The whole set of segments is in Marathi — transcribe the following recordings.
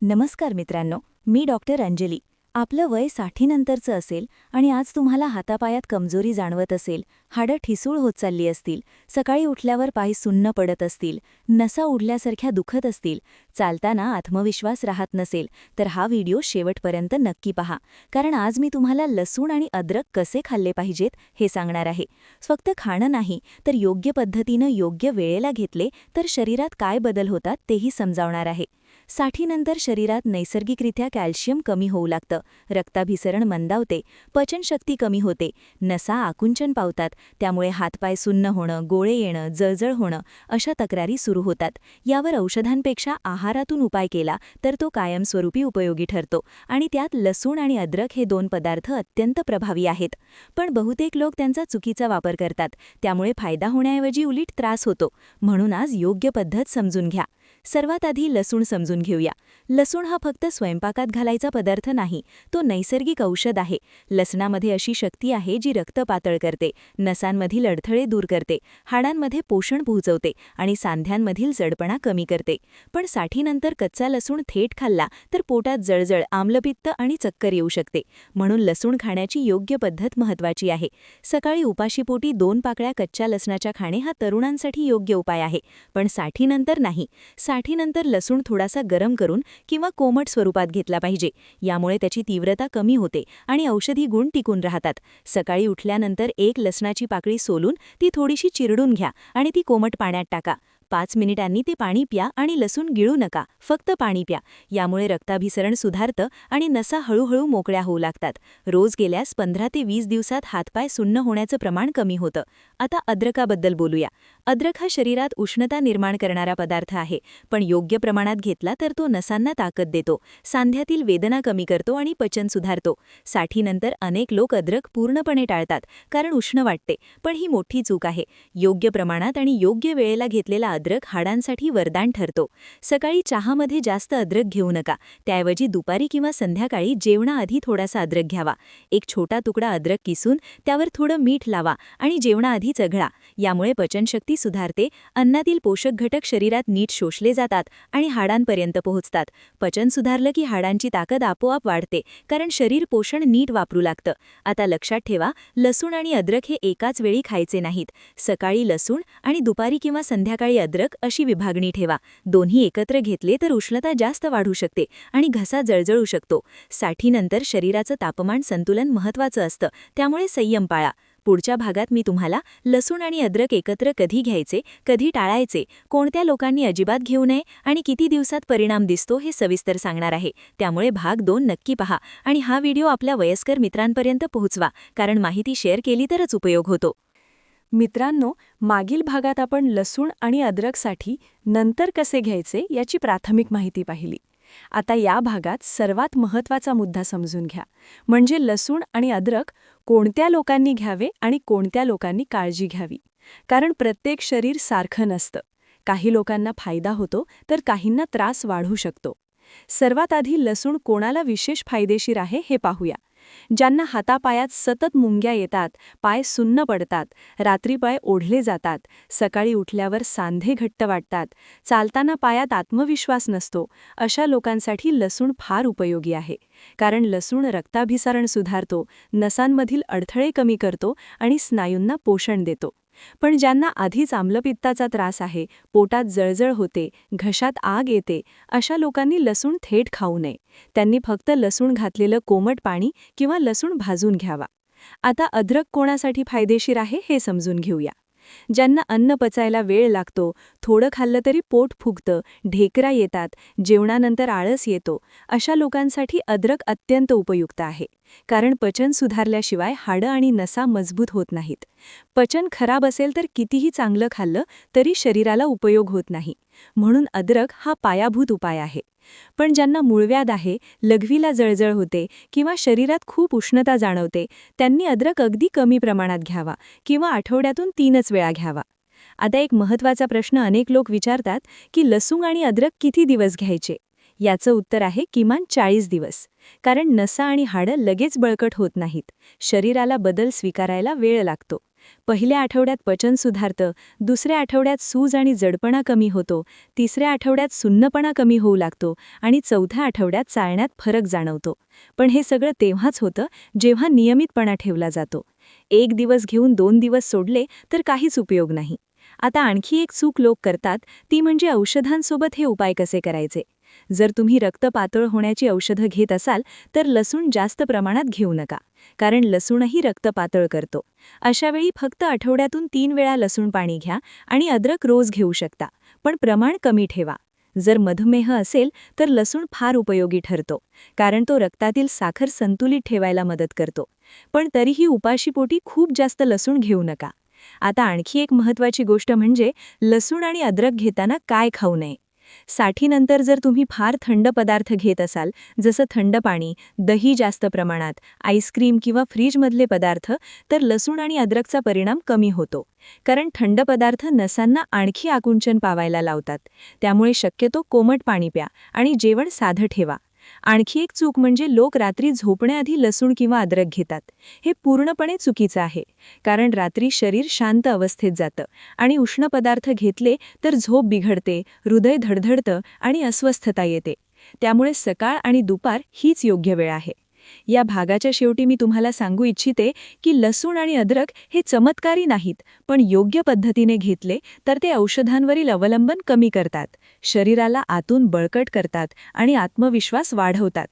नमस्कार मित्रांनो, मी डॉक्टर अंजली. आपलं वय 60 नंतरचं असेल आणि आज तुम्हाला हातापायात कमजोरी जाणवत असेल, हाडं ठिसूळ होत चालली असतील, सकाळी उठल्यावर पाय सुन्न पडत असतील, नसा उडल्यासारख्या दुखत असतील, चालताना आत्मविश्वास राहत नसेल, तर हा व्हिडिओ शेवटपर्यंत नक्की पहा. कारण आज मी तुम्हाला लसूण आणि अद्रक कसे खाल्ले पाहिजेत हे सांगणार आहे. फक्त खाणं नाही, तर योग्य पद्धतीनं योग्य वेळेला घेतले तर शरीरात काय बदल होतात तेही समजावणार आहे. 60 नंतर शरीरात नैसर्गिकरित्या कॅल्शियम कमी होऊ लागतं, रक्ताभिसरण मंदावते, पचनशक्ती कमी होते, नसा आकुंचन पावतात, त्यामुळे हातपाय सुन्न होणं, गोळे येणं, जळजळ होणं अशा तक्रारी सुरू होतात. यावर औषधांपेक्षा आहारातून उपाय केला तर तो कायमस्वरूपी उपयोगी ठरतो आणि त्यात लसूण आणि अद्रक हे 2 पदार्थ अत्यंत प्रभावी आहेत. पण बहुतेक लोक त्यांचा चुकीचा वापर करतात, त्यामुळे फायदा होण्याऐवजी उलट त्रास होतो. म्हणून आज योग्य पद्धत समजून घ्या. सर्वात आधी लसूण समजून घेऊया. लसूण हा फक्त स्वयंपाकात घालायचा पदार्थ नाही, तो नैसर्गिक औषध आहे. लसणामध्ये अशी शक्ती आहे जी रक्त पातळ करते, नसांमधील अडथळे दूर करते, हाडांमध्ये पोषण पोहोचवते आणि सांध्यांमधील जडपणा कमी करते. पण 60 नंतर कच्चा लसूण थेट खाल्ला तर पोटात जळजळ, आम्लपित्त आणि चक्कर येऊ शकते. म्हणून लसूण खाण्याची योग्य पद्धत महत्त्वाची आहे. सकाळी उपाशीपोटी 2 पाकळ्या कच्च्या लसणाच्या खाणे हा तरुणांसाठी योग्य उपाय आहे, पण 60 नंतर नाही. 60 नंतर लसूण थोडासा गरम करून किंवा कोमट स्वरूपात घेतला पाहिजे. यामुळे त्याची तीव्रता कमी होते आणि औषधी गुण टिकून राहतात. सकाळी उठल्यानंतर 1 लसणाची पाकळी सोलून ती थोडीशी चिरडून घ्या आणि ती कोमट पाण्यात टाका. 5 मिनिटांनी ते पाणी प्या आणि लसूण गिळू नका, फक्त पाणी प्या. यामुळे रक्ताभिसरण सुधारतं आणि नसा हळूहळू मोकळ्या होऊ लागतात. रोज गेल्यास 15 ते 20 दिवसात हातपाय सुन्न होण्याचं प्रमाण कमी होतं. आता अद्रकाबद्दल बोलूया. अद्रक हा शरीरात उष्णता निर्माण करणारा पदार्थ आहे, पण योग्य प्रमाणात घेतला तर तो नसांना ताकद देतो, सांध्यातील वेदना कमी करतो आणि पचन सुधारतो. 60 नंतर अनेक लोक अद्रक पूर्णपणे टाळतात, कारण उष्ण वाटते, पण ही मोठी चूक आहे. योग्य प्रमाणात आणि योग्य वेळेला घेतलेला अद्रक हाडांसाठी वरदान ठरतो. सकाळी चहामध्ये जास्त अद्रक घेऊ नका, त्याऐवजी दुपारी किंवा संध्याकाळी जेवणाआधी थोडासा अद्रक घ्यावा. एक छोटा तुकडा अद्रक किसून त्यावर थोडं मीठ लावा आणि जेवणाआधी चघळा. यामुळे पचनशक्ती सुधारते, अन्नातील पोषक घटक शरीरात नीट शोषले जातात आणि हाडांपर्यंत पोहोचतात. पचन सुधारलं की हाडांची ताकद आपोआप वाढते, कारण शरीर पोषण नीट वापरू लागतं. आता लक्षात ठेवा, लसूण आणि अद्रक हे एकाच वेळी खायचे नाहीत. सकाळी लसूण आणि दुपारी किंवा संध्याकाळी अद्रक अशी विभागणी ठेवा. दोन्ही एकत्र घेतले तर उष्णता जास्त वाढू शकते आणि घसा जळजळू शकतो. 60 नंतर शरीराचं तापमान संतुलन महत्त्वाचं असतं, त्यामुळे संयम पाळा. पुढच्या भागात मी तुम्हाला लसूण आणि अद्रक एकत्र कधी घ्यायचे, कधी टाळायचे, कोणत्या लोकांनी अजिबात घेऊ नये आणि किती दिवसात परिणाम दिसतो हे सविस्तर सांगणार आहे. त्यामुळे भाग 2 नक्की पहा आणि हा व्हिडिओ आपल्या वयस्कर मित्रांपर्यंत पोहोचवा, कारण माहिती शेअर केली तरच उपयोग होतो. मित्रांनो, मागील भागात आपण लसूण आणि अद्रकसाठी नंतर कसे घ्यायचे याची प्राथमिक माहिती पाहिली. आता या भागात सर्वात महत्त्वाचा मुद्दा समजून घ्या, म्हणजे लसूण आणि अद्रक कोणत्या लोकांनी घ्यावे आणि कोणत्या लोकांनी काळजी घ्यावी. कारण प्रत्येक शरीर सारखं नसतं. काही लोकांना फायदा होतो तर काहींना त्रास वाढू शकतो. सर्वात आधी लसूण कोणाला विशेष फायदेशीर आहे हे पाहूया. ज्यांना हातापायात सतत मुंग्या येतात, पाय सुन्न पडतात, रात्री पाय ओढले जातात, सकाळी उठल्यावर सांधे घट्ट वाटतात, चालताना पायात आत्मविश्वास नसतो, अशा लोकांसाठी लसूण फार उपयोगी आहे. कारण लसूण रक्ताभिसरण सुधारतो, नसांमधील अडथळे कमी करतो आणि स्नायूंना पोषण देतो. पण ज्यांना आधीच आम्लपित्ताचा त्रास आहे, पोटात जळजळ होते, घशात आग येते, अशा लोकांनी लसूण थेट खाऊ नये. त्यांनी फक्त लसूण घातलेलं कोमट पाणी किंवा लसूण भाजून घ्यावा. आता अद्रक कोणासाठी फायदेशीर आहे हे समजून घेऊया. ज्यांना अन्न पचायला वेळ लागतो, थोडं खाल्लं तरी पोट फुगतं, ढेकरा येतात, जेवणानंतर आळस येतो, अशा लोकांसाठी अद्रक अत्यंत उपयुक्त आहे. कारण पचन सुधारल्याशिवाय हाडं आणि नसा मजबूत होत नाहीत. पचन खराब असेल तर कितीही चांगलं खाल्लं तरी शरीराला उपयोग होत नाही. म्हणून अद्रक हा पायाभूत उपाय आहे. पण ज्यांना मूळव्याध आहे, लघवीला जळजळ होते किंवा शरीरात खूप उष्णता जाणवते, त्यांनी अद्रक अगदी कमी प्रमाणात घ्यावा किंवा आठवड्यातून 3च वेळा घ्यावा. आता एक महत्त्वाचा प्रश्न अनेक लोक विचारतात की लसूण आणि अद्रक किती दिवस घ्यायचे? याचं उत्तर आहे किमान 40 दिवस. कारण नसा आणि हाडं लगेच बळकट होत नाहीत. शरीराला बदल स्वीकारायला वेळ लागतो. पहिल्या आठवड्यात पचन सुधारतं, दुसऱ्या आठवड्यात सूज आणि जडपणा कमी होतो, तिसऱ्या आठवड्यात सुन्नपणा कमी होऊ लागतो आणि चौथ्या आठवड्यात चालण्यात फरक जाणवतो. पण हे सगळं तेव्हाच होतं जेव्हा नियमितपणा ठेवला जातो. एक दिवस घेऊन 2 दिवस सोडले तर काहीच उपयोग नाही. आता आणखी एक चूक लोक करतात, ती म्हणजे औषधांसोबत हे उपाय कसे करायचे. जर तुम्ही रक्त पातळ होण्याची औषधं घेत असाल तर लसूण जास्त प्रमाणात घेऊ नका, कारण लसूणही रक्त पातळ करतो. अशावेळी फक्त आठवड्यातून 3 वेळा लसूण पाणी घ्या आणि अद्रक रोज घेऊ शकता, पण प्रमाण कमी ठेवा. जर मधुमेह असेल तर लसूण फार उपयोगी ठरतो, कारण तो रक्तातील साखर संतुलित ठेवायला मदत करतो. पण तरीही उपाशीपोटी खूप जास्त लसूण घेऊ नका. आता आणखी एक महत्त्वाची गोष्ट म्हणजे लसूण आणि अद्रक घेताना काय खाऊ नये. साठीनंतर जर तुम्ही फार थंड पदार्थ घेत असाल, जसं थंड पाणी, दही जास्त प्रमाणात, आईस्क्रीम किंवा फ्रीजमधले पदार्थ, तर लसूण आणि अद्रकचा परिणाम कमी होतो. कारण थंड पदार्थ नसांना आणखी आकुंचन पावायला लावतात. त्यामुळे शक्यतो कोमट पाणी प्या आणि जेवण साधं ठेवा. आणखी एक चूक म्हणजे लोक रात्री झोपण्याआधी लसूण किंवा अद्रक घेतात. हे पूर्णपणे चुकीचं आहे, कारण रात्री शरीर शांत अवस्थेत जातं आणि उष्ण पदार्थ घेतले तर झोप बिघडते, हृदय धडधडतं आणि अस्वस्थता येते. त्यामुळे सकाळ आणि दुपार हीच योग्य वेळ आहे. या भागाच्या शेवटी मी तुम्हाला सांगू इच्छिते की लसूण आणि अद्रक हे चमत्कारी नाहीत, पण योग्य पद्धतीने घेतले तर ते औषधांवरील अवलंबन कमी करतात, शरीराला आतून बळकट करतात आणि आत्मविश्वास वाढवतात.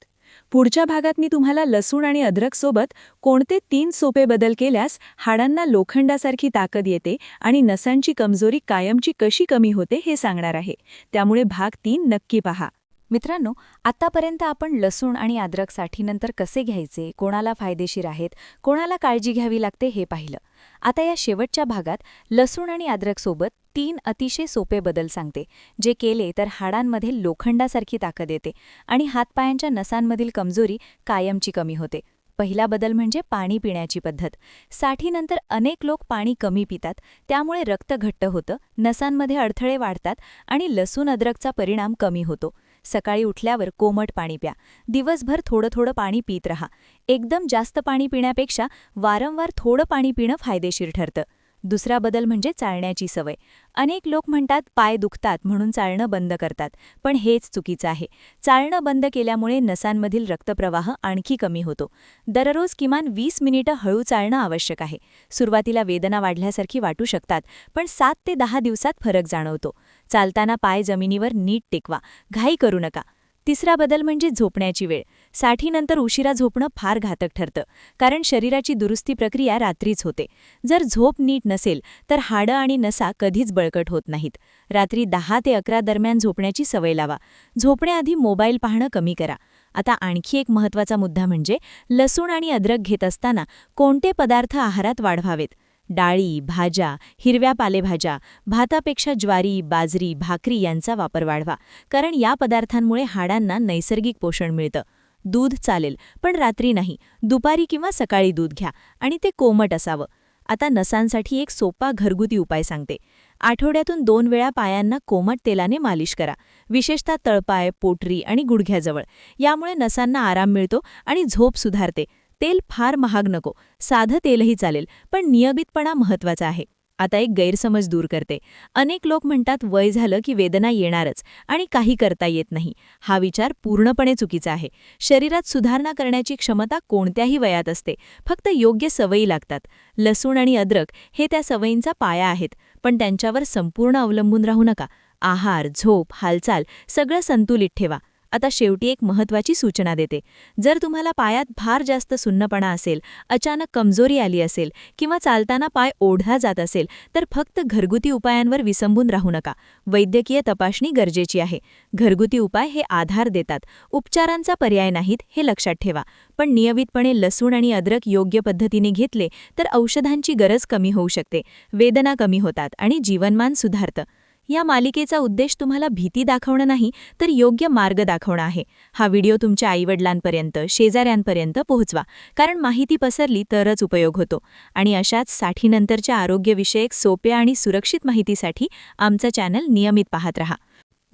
पुढच्या भागात मी तुम्हाला लसूण आणि अद्रकसोबत कोणते 3 सोपे बदल केल्यास हाडांना लोखंडासारखी ताकद येते आणि नसांची कमजोरी कायमची कशी कमी होते हे सांगणार आहे. त्यामुळे भाग 3 नक्की पहा. मित्रांनो, आत्तापर्यंत आपण लसूण आणि अद्रक साठीनंतर कसे घ्यायचे, कोणाला फायदेशीर आहेत, कोणाला काळजी घ्यावी लागते हे पाहिलं. आता या शेवटच्या भागात लसूण आणि अद्रकसोबत 3 अतिशय सोपे बदल सांगते, जे केले तर हाडांमध्ये लोखंडासारखी ताकद येते आणि हातपायांच्या नसांमधील कमजोरी कायमची कमी होते. पहिला बदल म्हणजे पाणी पिण्याची पद्धत. साठीनंतर अनेक लोक पाणी कमी पितात, त्यामुळे रक्त घट्ट होतं, नसांमध्ये अडथळे वाढतात आणि लसूण अद्रकचा परिणाम कमी होतो. सकाळी उठल्यावर कोमट पाणी प्या. दिवसभर थोडं थोडं पाणी पीत रहा. एकदम जास्त पाणी पिण्यापेक्षा वारंवार थोडं पाणी पिणं फायदेशीर ठरतं. दुसरा बदल म्हणजे चालण्याची सवय. अनेक लोक म्हणतात पाय दुखतात म्हणून चालणं बंद करतात, पण हेच चुकीचं आहे. चालणं बंद केल्यामुळे नसांमधील रक्तप्रवाह आणखी कमी होतो. दररोज किमान 20 मिनिटं हळू चालणं आवश्यक आहे. सुरुवातीला वेदना वाढल्यासारखी वाटू शकतात, पण 7 ते 10 दिवसात फरक जाणवतो. चालताना पाय जमिनीवर नीट टेकवा, घाई करू नका. तिसरा बदल म्हणजे झोपण्याची वेळ. साठीनंतर उशिरा झोपणं फार घातक ठरतं, कारण शरीराची दुरुस्ती प्रक्रिया रात्रीच होते. जर झोप नीट नसेल तर हाडं आणि नसा कधीच बळकट होत नाहीत. रात्री 10 ते 11 दरम्यान झोपण्याची सवय लावा. झोपण्याआधी मोबाईल पाहणं कमी करा. आता आणखी एक महत्त्वाचा मुद्दा म्हणजे लसूण आणि अद्रक घेत असताना कोणते पदार्थ आहारात वाढवावेत. डाळी, भाज्या, हिरव्या पालेभाज्या, भातापेक्षा ज्वारी, बाजरी, भाकरी यांचा वापर वाढवा, कारण या पदार्थांमुळे हाडांना नैसर्गिक पोषण मिळतं. दूध चालेल, पण रात्री नाही, दुपारी किंवा सकाळी दूध घ्या आणि ते कोमट असावं. आता नसांसाठी एक सोपा घरगुती उपाय सांगते. आठवड्यातून 2 वेळा पायांना कोमट तेलाने मालिश करा, विशेषतः तळपाय, पोटरी आणि गुडघ्याजवळ. यामुळे नसांना आराम मिळतो आणि झोप सुधारते. तेल फार महाग नको, साधं तेलही चालेल, पण नियमितपणा महत्त्वाचा आहे. आता एक गैरसमज दूर करते. अनेक लोक म्हणतात वय झालं की वेदना येणारच आणि काही करता येत नाही. हा विचार पूर्णपणे चुकीचा आहे. शरीरात सुधारणा करण्याची क्षमता कोणत्याही वयात असते, फक्त योग्य सवयी लागतात. लसूण आणि अद्रक हे त्या सवयींचा पाया आहेत, पण त्यांच्यावर संपूर्ण अवलंबून राहू नका. आहार, झोप, हालचाल सगळं संतुलित ठेवा. आता शेवटी एक महत्त्वाची सूचना देते. जर तुम्हाला पायात फार जास्त सुन्नपणा असेल, अचानक कमजोरी आली असेल किंवा चालताना पाय ओढला जात असेल, तर फक्त घरगुती उपायांवर विसंबून राहू नका. वैद्यकीय तपासणी गरजेची आहे. घरगुती उपाय हे आधार देतात, उपचारांचा पर्याय नाहीत, हे लक्षात ठेवा. पण नियमितपणे लसूण आणि अद्रक योग्य पद्धतीने घेतले तर औषधांची गरज कमी होऊ शकते, वेदना कमी होतात आणि जीवनमान सुधारतं. या मालिकेचा उद्देश तुम्हाला भीती दाखवणं नाही, तर योग्य मार्ग दाखवणं आहे. हा व्हिडिओ तुमच्या आईवडिलांपर्यंत, शेजाऱ्यांपर्यंत पोहोचवा, कारण माहिती पसरली तरच उपयोग होतो. आणि अशाच साठीनंतरच्या आरोग्यविषयक सोप्या आणि सुरक्षित माहितीसाठी आमचं चॅनल नियमित पाहत रहा.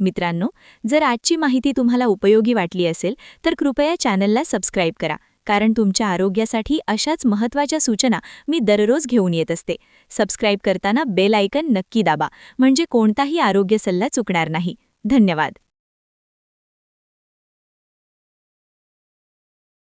मित्रांनो, जर आजची माहिती तुम्हाला उपयोगी वाटली असेल तर कृपया चॅनलला सबस्क्राईब करा. कारण तुमच्या आरोग्यासाठी अशाच महत्त्वाच्या सूचना मी दररोज घेऊन येत असते. सबस्क्राईब करताना बेल आयकन नक्की दाबा, म्हणजे कोणताही आरोग्य सल्ला चुकणार नाही. धन्यवाद.